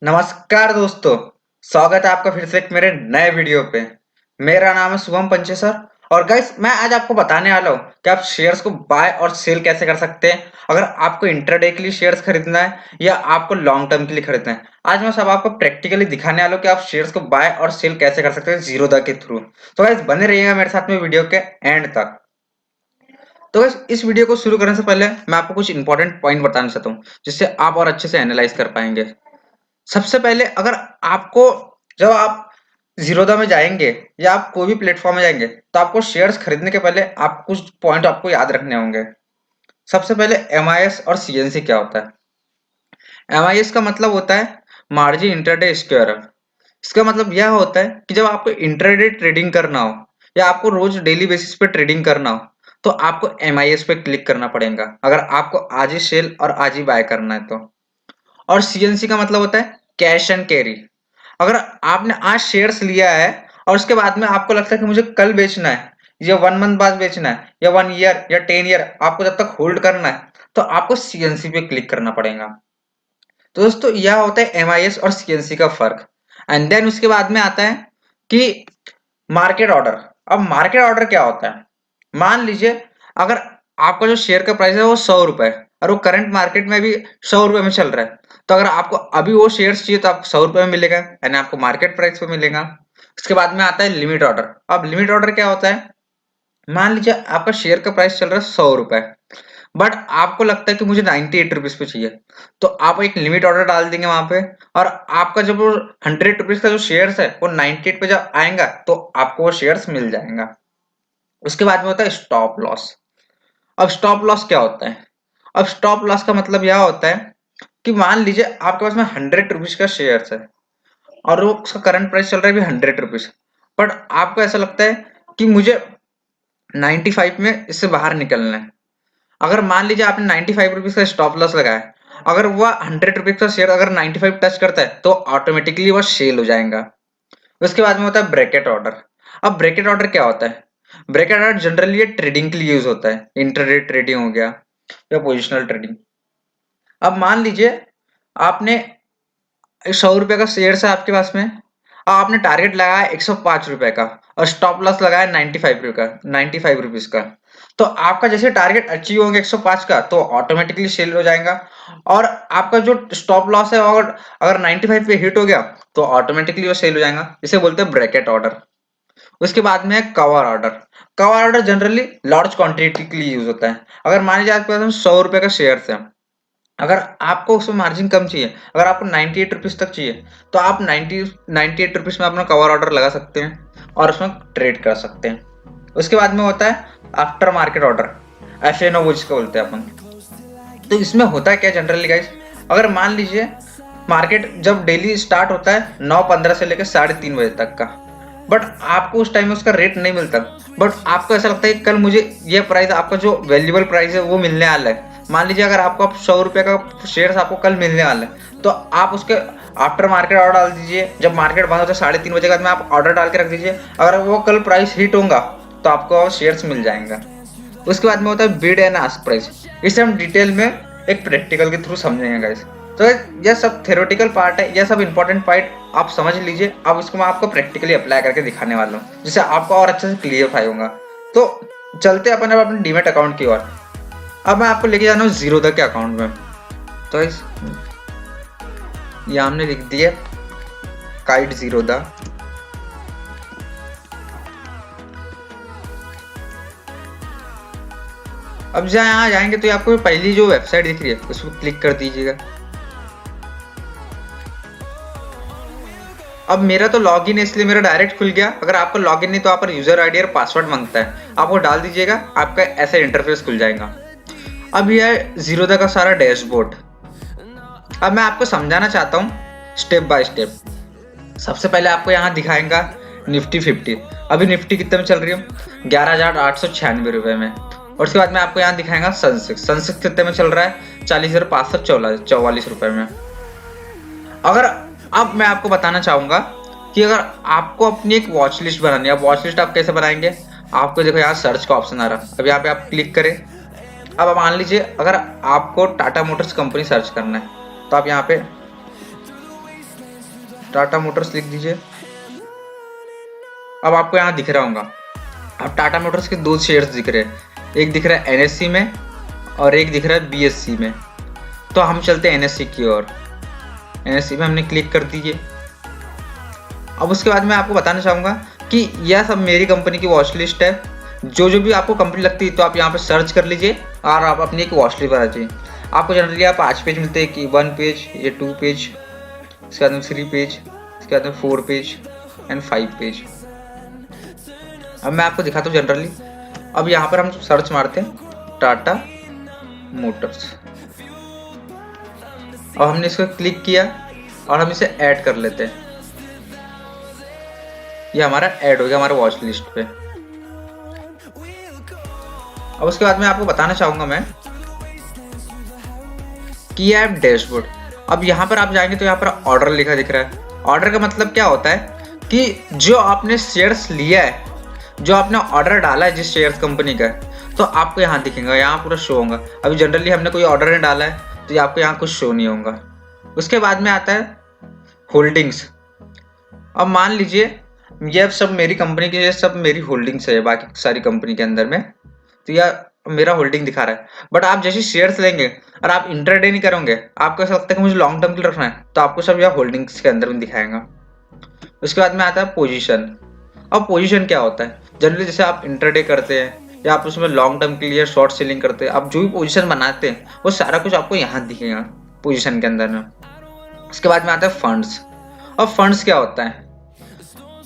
नमस्कार दोस्तों। स्वागत है आपका फिर से एक मेरे नए वीडियो पे। मेरा नाम है शुभम पंचे सर। और गाइस मैं आज आपको बताने वाला हूँ कि आप शेयर्स को बाय और सेल कैसे कर सकते हैं। अगर आपको इंट्राडे के लिए शेयर्स खरीदना है या आपको लॉन्ग टर्म के लिए खरीदना है, आज मैं सब आपको प्रैक्टिकली दिखाने वाला हूँ कि आप शेयर्स को बाय और सेल कैसे कर सकते हैं जीरोधा के थ्रू। तो गाइस बने रहिएगा मेरे साथ में वीडियो के एंड तक। तो गाइस इस वीडियो को शुरू करने से पहले मैं आपको कुछ इंपॉर्टेंट पॉइंट बताना चाहता हूँ जिससे आप और अच्छे से एनालाइज कर पाएंगे। सबसे पहले अगर आपको जब आप ज़ीरोधा में जाएँगे या आप कोई भी प्लेटफ़ॉर्म में जाएँगे, तो आपको शेयर्स खरीदने के पहले आप कुछ पॉइंट आपको याद रखने होंगे। सबसे पहले एमआईएस और सीएनसी क्या होता है? एमआईएस का मतलब होता है मार्जिन इंट्राडे स्क्वायरर। इसका मतलब यह होता है कि जब आपको इंट्राडे ट्रेडिंग करना हो या आपको रोज डेली बेसिस पे ट्रेडिंग करना हो, तो आपको एमआईएस पे क्लिक करना पड़ेगा, अगर आपको आज ही सेल और आज ही बाय करना है तो। और सीएनसी का मतलब होता है कैश एंड कैरी। अगर आपने आज शेयर्स लिया है और उसके बाद में आपको लगता है कि मुझे कल बेचना है या 1 मंथ बाद बेचना है या 1 ईयर या 10 ईयर आपको जब तक होल्ड करना है, तो आपको सीएनसी पे क्लिक करना पड़ेगा। तो दोस्तों यह होता है एमआईएस और सीएनसी का फर्क। एंड देन उसके बाद में आता है कि मार्केट ऑर्डर। अब मार्केट ऑर्डर क्या होता है? मान लीजिए अगर आपका जो शेयर का प्राइस है वो 100 रुपए और वो करंट मार्केट में भी 100 रुपए में चल रहा है, तो अगर आपको अभी वो शेयर्स चाहिए तो आपको 100 रुपए में मिलेगा, यानी आपको मार्केट प्राइस पे मिलेगा। उसके बाद में आता है लिमिट ऑर्डर। अब लिमिट ऑर्डर क्या होता है? मान लीजिए आपका शेयर का प्राइस चल रहा है 100 रुपए, बट आपको लगता है कि मुझे 98 रुपीज पे चाहिए, तो आप एक लिमिट ऑर्डर डाल देंगे वहां पे। और आपका जब वो 100 रुपीज का जो शेयर्स है वो 98 पे जब आएगा तो आपको वो शेयर्स मिल जाएगा। उसके बाद में होता है स्टॉप लॉस। अब स्टॉप लॉस क्या होता है? अब स्टॉप लॉस का मतलब यह होता है कि मान लीजिए आपके पास में 100 रुपीज का शेयर है और वो उसका करंट प्राइस चल रहा है भी 100 रुपीज, बट आपको ऐसा लगता है कि मुझे 95 में इससे बाहर निकलना है। अगर मान लीजिए आपने 95 रुपीज का स्टॉप लॉस लगाया, अगर वह 100 रुपीज का शेयर अगर 95 टच करता है तो ऑटोमेटिकली वह सेल हो जाएगा। उसके बाद में होता है ब्रैकेट ऑर्डर। अब ब्रैकेट ऑर्डर क्या होता है? ब्रैकेट ऑर्डर जनरली ट्रेडिंग के लिए यूज होता है, इंटरडे ट्रेडिंग हो गया या पोजिशनल ट्रेडिंग। अब मान लीजिए आपने 100 रुपए का शेयर है आपके पास में, आपने टारगेट लगाया 105 रुपए का और स्टॉप लॉस लगाया 95 रुपीज का। तो आपका जैसे टारगेट अचीव होंगे 105 का तो ऑटोमेटिकली सेल हो जाएगा। और आपका जो स्टॉप लॉस है अगर अगर 95 पे हिट हो गया तो ऑटोमेटिकली वो सेल हो जाएगा। इसे बोलते हैं ब्रैकेट ऑर्डर। उसके बाद में है cover order. Cover order generally large quantity के लिए यूज होता है। अगर मान लीजिए आपके पास 100 रुपए का शेयर है, अगर आपको उसमें मार्जिन कम चाहिए, अगर आपको 98 रुपीज तक चाहिए, तो आप 98 रुपीज में अपना कवर ऑर्डर लगा सकते हैं और उसमें ट्रेड कर सकते हैं। उसके बाद में होता है आफ्टर मार्केट ऑर्डर, एफएनओ जिसको बोलते हैं अपन। तो इसमें होता है क्या जनरली गाइस? अगर मान लीजिए मार्केट जब डेली स्टार्ट होता है 9:15 से लेकर 3:30 बजे तक का, बट आपको उस टाइम में उसका रेट नहीं मिलता, बट आपको ऐसा लगता है कि कल मुझे ये प्राइस, आपका जो वैल्यूएबल प्राइस है वो मिलने वाला है। मान लीजिए अगर आपको 100 रुपए का शेयर आपको कल मिलने वाला है, तो आप उसके आफ्टर मार्केट ऑर्डर डाल दीजिए। जब मार्केट बंद होता है 3:30 बजे के बाद में आप ऑर्डर डाल के रख दीजिए। अगर वो कल प्राइस हिट होगा तो आपको शेयर्स मिल जाएंगे। उसके बाद में होता है बिड एंड आस्क प्राइस। इसे हम डिटेल में एक प्रैक्टिकल के थ्रू समझेंगे गाइस। तो यह सब थ्योरेटिकल पार्ट है, यह सब इंपॉर्टेंट पॉइंट आप समझ लीजिए। अब इसको मैं आपको प्रैक्टिकली अप्लाई करके दिखाने वाला हूँ जिससे आपको और अच्छे से क्लियरफाई होगा। तो चलते अपन अब अपने डीमेट अकाउंट की ओर। अब मैं आपको लेके जाना हूँ जीरोधा के अकाउंट में। तो ये हमने लिख दिया काइट जीरोधा। अब जहाँ यहाँ जाएंगे तो आपको पहली जो वेबसाइट दिख रही है उस पर क्लिक कर दीजिएगा। अब मेरा तो लॉगिन है इसलिए मेरा डायरेक्ट खुल गया। अगर आपका लॉगिन नहीं तो आप पर यूजर आईडी और पासवर्ड मांगता है, आप वो डाल दीजिएगा, आपका ऐसा इंटरफेस खुल जाएगा। अब यह है जीरोधा का सारा डैशबोर्ड। अब मैं आपको समझाना चाहता हूँ स्टेप बाय स्टेप। सबसे पहले आपको यहाँ दिखाएगा निफ्टी 50। अभी निफ्टी कितने में चल रही है? 11,896 में। और उसके बाद में आपको यहाँ दिखाएगा सेंसेक्स। सेंसेक्स कितने में चल रहा है? 40,544 रुपए में। अगर अब मैं आपको बताना चाहूंगा कि अगर आपको अपनी एक वॉच लिस्ट बनानी है, अब वॉच लिस्ट आप कैसे बनाएंगे? आपको देखो यहाँ सर्च का ऑप्शन आ रहा है, अब यहाँ पे आप क्लिक करें। अब मान लीजिए अगर आपको टाटा मोटर्स कंपनी सर्च करना है तो आप यहाँ पे टाटा मोटर्स लिख दीजिए। अब आपको यहाँ दिख रहा होगा, अब टाटा मोटर्स के दो शेयर्स दिख रहे हैं, एक दिख रहा है एनएससी में और एक दिख रहा है बीएससी में। तो हम चलते हैं एनएससी की ओर। एनएससी में हमने क्लिक कर दीजिए। अब उसके बाद मैं आपको बताना चाहूँगा कि यह सब मेरी कंपनी की वॉच लिस्ट है। जो जो भी आपको कंपनी लगती है तो आप यहाँ पर सर्च कर लीजिए और आप अपनी एक वॉच लिस्ट बना दीजिए। आपको जनरली आप 5 पेज मिलते हैं कि 1 पेज, ये 2 पेज, इसके बाद में 3 पेज, इसके बाद में 4 पेज एंड 5 पेज। अब मैं आपको दिखाता हूँ जनरली। अब यहाँ पर हम सर्च मारते हैं टाटा मोटर्स। अब हमने इसको क्लिक किया और हम इसे ऐड कर लेते हैं। ये हमारा ऐड हो गया हमारे वॉच लिस्ट पे। अब उसके बाद में आपको बताना चाहूंगा मैं कि ये ऐप डैशबोर्ड। अब यहाँ पर आप जाएंगे तो यहाँ पर ऑर्डर लिखा दिख रहा है। ऑर्डर का मतलब क्या होता है कि जो आपने शेयर्स लिया है, जो आपने ऑर्डर डाला है जिस शेयर्स कंपनी का, तो आपको यहाँ दिखेगा, यहाँ पूरा शो होगा। अभी जनरली हमने कोई ऑर्डर नहीं डाला है तो ये आपको यहाँ कुछ शो नहीं होगा। उसके बाद में आता है होल्डिंग्स। अब मान लीजिए ये सब मेरी कंपनी की, ये सब मेरी होल्डिंग्स है बाकी सारी कंपनी के अंदर में, तो यह मेरा होल्डिंग दिखा रहा है। बट आप जैसे शेयर्स लेंगे और आप इंटरडे नहीं करोगे, आपको ऐसा लगता है कि मुझे लॉन्ग टर्म के लिए रखना है, तो आपको सब यह होल्डिंग्स के अंदर में दिखाएगा। उसके बाद में आता है पोजीशन। अब पोजीशन क्या होता है, जनरली जैसे आप इंटरडे करते हैं या आप उसमें लॉन्ग टर्म के लिए शॉर्ट सेलिंग करते हैं, आप जो भी पोजीशन बनाते हैं वो सारा कुछ आपको यहाँ दिखेगा पोजीशन के अंदर में। उसके बाद में आता है फंड्स। अब फंड्स क्या होता है,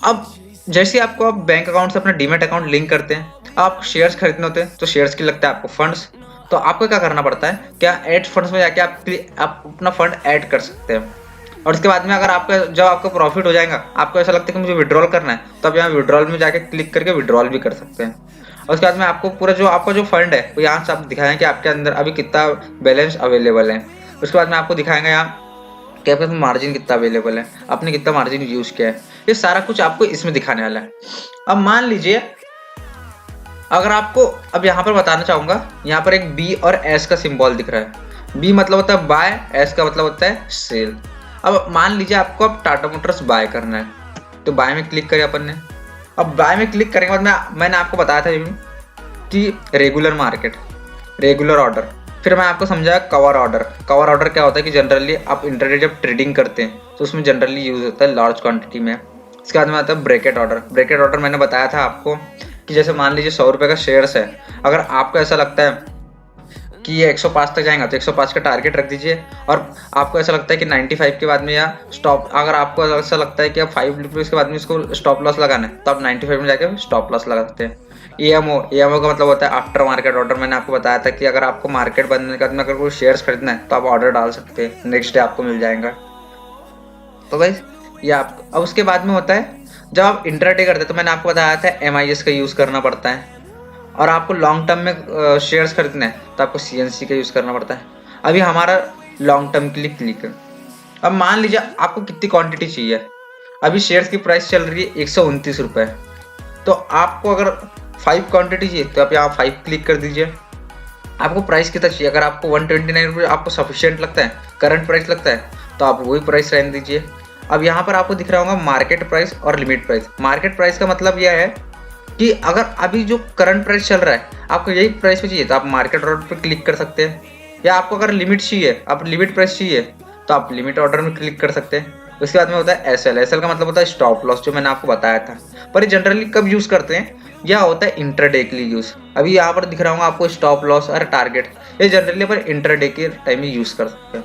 अब जैसे आपको आप बैंक अकाउंट से अपना डीमैट अकाउंट लिंक करते हैं, आप शेयर्स खरीदने होते हैं तो शेयर्स के लगता है आपको फंड्स। तो आपको क्या करना पड़ता है, क्या ऐड फंड्स में जाके आप अपना फंड ऐड कर सकते हैं। और उसके बाद में अगर आपका जब आपका प्रॉफिट हो जाएगा, आपको ऐसा लगता है कि मुझे विड्रॉल करना है, तो आप यहाँ विड्रॉल में जाके क्लिक करके विड्रॉल भी कर सकते हैं। और उसके बाद में आपको पूरा जो आपका जो फंड है वो यहाँ से आप दिखाएंगे कि आपके अंदर अभी कितना बैलेंस अवेलेबल है। उसके बाद में आपको दिखाएंगे यहाँ कि आपके मार्जिन कितना अवेलेबल है, आपने कितना मार्जिन यूज किया है, ये सारा कुछ आपको इसमें दिखाने वाला है। अब मान लीजिए अगर आपको, अब यहाँ पर बताना चाहूंगा, यहाँ पर एक बी और एस का सिंबल दिख रहा है। बी मतलब होता है बाय, एस का मतलब होता है सेल। अब मान लीजिए आपको अब टाटा मोटर्स बाय करना है, तो बाय में क्लिक करें अपन ने। अब बाय में क्लिक करने के बाद मैंने आपको बताया था कि रेगुलर मार्केट, रेगुलर ऑर्डर, फिर मैं आपको समझाया कवर ऑर्डर। कवर ऑर्डर क्या होता है कि जनरली आप इंटरडे जब ट्रेडिंग करते हैं तो उसमें जनरली यूज होता है लार्ज क्वांटिटी में। इसके बाद में आता है ब्रैकेट ऑर्डर। ब्रैकेट ऑर्डर मैंने बताया था आपको कि जैसे मान लीजिए 100 रुपये का शेयर्स है, अगर आपको ऐसा लगता है कि ये 105 तक जाएगा तो 105 का टारगेट रख दीजिए। और आपको ऐसा लगता है कि 95 के बाद में या स्टॉप, अगर आपको ऐसा लगता है कि आप 5 रुपीज़ के बाद में इसको स्टॉप लॉस लगाना है तो आप 95 में जाके स्टॉप लॉस लगा सकते हैं। EMO का मतलब होता है आफ्टर मार्केट ऑर्डर। मैंने आपको बताया था कि अगर आपको मार्केट बंद के बाद में अगर कोई शेयर्स खरीदना है तो आप ऑर्डर डाल सकते हैं, नेक्स्ट डे आपको मिल जाएगा। तो भाई ये आप, अब उसके बाद में होता है जब आप इंट्राडे करते हैं तो मैंने आपको बताया था MIS का यूज़ करना पड़ता है। और आपको लॉन्ग टर्म में शेयर्स खरीदना है तो आपको CNC का यूज़ करना पड़ता है। अभी हमारा लॉन्ग टर्म के लिए क्लिक है। अब मान लीजिए आपको कितनी क्वांटिटी चाहिए, अभी शेयर्स की प्राइस चल रही है 129 रुपये, तो आपको अगर 5 क्वांटिटी चाहिए तो आप यहाँ 5 क्लिक कर दीजिए। आपको प्राइस कितना चाहिए, अगर आपको 129 रुपये आपको सफिशिएंट लगता है, करंट प्राइस लगता है, तो आप वही प्राइस रहने दीजिए। अब यहाँ पर आपको दिख रहा होगा मार्केट प्राइस और लिमिट प्राइस। मार्केट प्राइस का मतलब यह है कि अगर अभी जो करंट प्राइस चल रहा है आपको यही प्राइस पे चाहिए तो आप मार्केट ऑर्डर पे क्लिक कर सकते हैं, या आपको अगर लिमिट चाहिए, आप लिमिट प्राइस चाहिए तो आप लिमिट ऑर्डर में क्लिक कर सकते हैं। उसके बाद में होता है SL का मतलब होता है स्टॉप लॉस, जो मैंने आपको बताया था। पर ये जनरली कब यूज़ करते हैं, यह होता है इंटरडे के लिए यूज़। अभी यहाँ पर दिख रहा होगा आपको स्टॉप लॉस और टारगेट, ये जनरली पर इंटरडे के टाइम में यूज़ कर सकते हैं।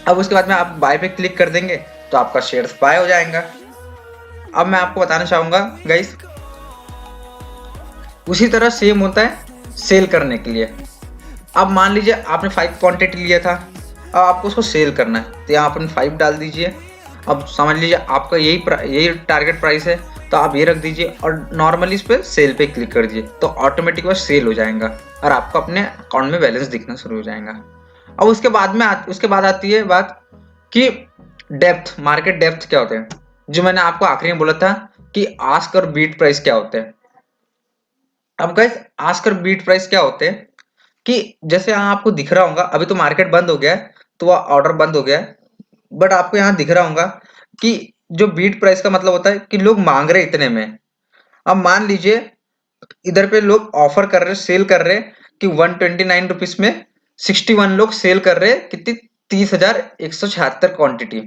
अब उसके बाद में आप बाय पे क्लिक कर देंगे तो आपका शेयर्स बाय हो जाएगा। अब मैं आपको बताना चाहूँगा गाइस, उसी तरह सेम होता है सेल करने के लिए। अब मान लीजिए आपने 5 क्वांटिटी लिया था, अब आपको उसको सेल करना है तो यहाँ अपन 5 डाल दीजिए। अब समझ लीजिए आपका यही टारगेट प्राइस है तो आप ये रख दीजिए और नॉर्मली इस पर सेल पे क्लिक कर दीजिए, तो ऑटोमेटिक वह सेल हो जाएगा और आपको अपने अकाउंट में बैलेंस दिखना शुरू हो जाएगा। अब उसके बाद आती है बात कि डेप्थ, मार्केट डेप्थ क्या होते हैं, जो मैंने आपको आखिरी में बोला था कि आस्क और बीट प्राइस क्या होते हैं। अब गाइस आस्क और बीट प्राइस क्या होते हैं कि जैसे यहाँ आपको दिख रहा होगा, अभी तो मार्केट बंद हो गया है तो वह ऑर्डर बंद हो गया है, बट आपको यहाँ दिख रहा होगा कि जो बीट प्राइस का मतलब होता है कि लोग मांग रहे इतने में। अब मान लीजिए इधर पे लोग ऑफर कर रहे, सेल कर रहे कि 129 रुपीज में 61 लोग सेल कर रहे, कितनी 30,176 क्वांटिटी।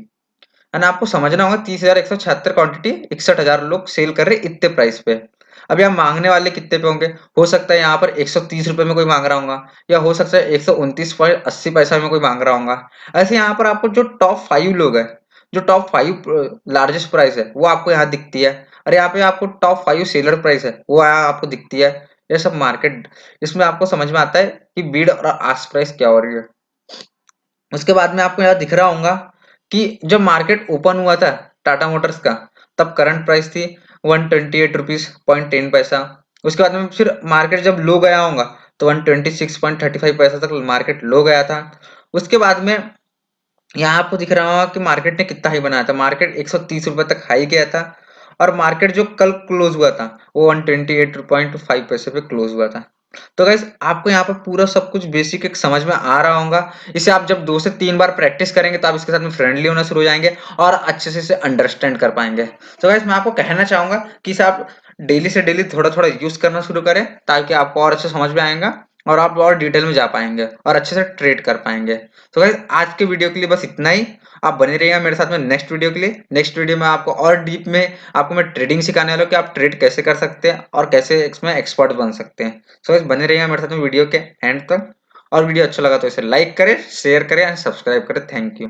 है ना, आपको समझना होगा 30,176 क्वांटिटी, 61,000 लोग सेल कर रहे इतने प्राइस पे। अब यहाँ मांगने वाले कितने पे होंगे? हो सकता है यहाँ पर 130 रुपए में कोई मांग रहा होगा, या हो सकता है 129.80 पैसा में कोई मांग रहा होगा। ऐसे यहाँ पर आपको जो टॉप 5 लोग है, जो टॉप 5 लार्जेस्ट प्राइस है वो आपको यहाँ दिखती है। और यहाँ पे आपको टॉप 5 सेलर प्राइस है वो यहाँ आपको दिखती है। ये सब मार्केट, इसमें आपको समझ में आता है कि बीड और आस्क प्राइस क्या हो रही है। उसके बाद में आपको यहाँ दिख रहा होगा कि जब मार्केट ओपन हुआ था टाटा मोटर्स का, तब करंट प्राइस थी 128 रुपीज 10 पैसा। उसके बाद में फिर मार्केट जब लो गया होगा तो 126.35 पैसा तक मार्केट लो गया था। उसके बाद में यहाँ आपको दिख रहा होगा कि मार्केट ने कितना हाई बनाया था, मार्केट 130 रुपए तक हाई गया था। और मार्केट जो कल क्लोज हुआ था वो 128.5 पैसे पे क्लोज हुआ था। तो गाइस आपको यहाँ पर पूरा सब कुछ बेसिक एक समझ में आ रहा होगा। इसे आप जब 2 से 3 बार प्रैक्टिस करेंगे तो आप इसके साथ में फ्रेंडली होना शुरू हो जाएंगे और अच्छे से इसे अंडरस्टैंड कर पाएंगे। तो गाइस मैं आपको कहना चाहूंगा कि इसे आप डेली से डेली थोड़ा थोड़ा यूज करना शुरू करें, ताकि आपको और अच्छे समझ में आएगा और आप और डिटेल में जा पाएंगे और अच्छे से ट्रेड कर पाएंगे। तो गाइस आज के वीडियो के लिए बस इतना ही। आप बने रहिएगा मेरे साथ में नेक्स्ट वीडियो के लिए। नेक्स्ट वीडियो में आपको और डीप में आपको मैं ट्रेडिंग सिखाने वाला हूँ कि आप ट्रेड कैसे कर सकते हैं और कैसे इसमें एक्सपर्ट बन सकते हैं। सो गाइस बने रहिएगा मेरे साथ में वीडियो के एंड तक। और वीडियो अच्छा लगा तो इसे लाइक करें, शेयर करें एंड सब्सक्राइब करें। Thank you.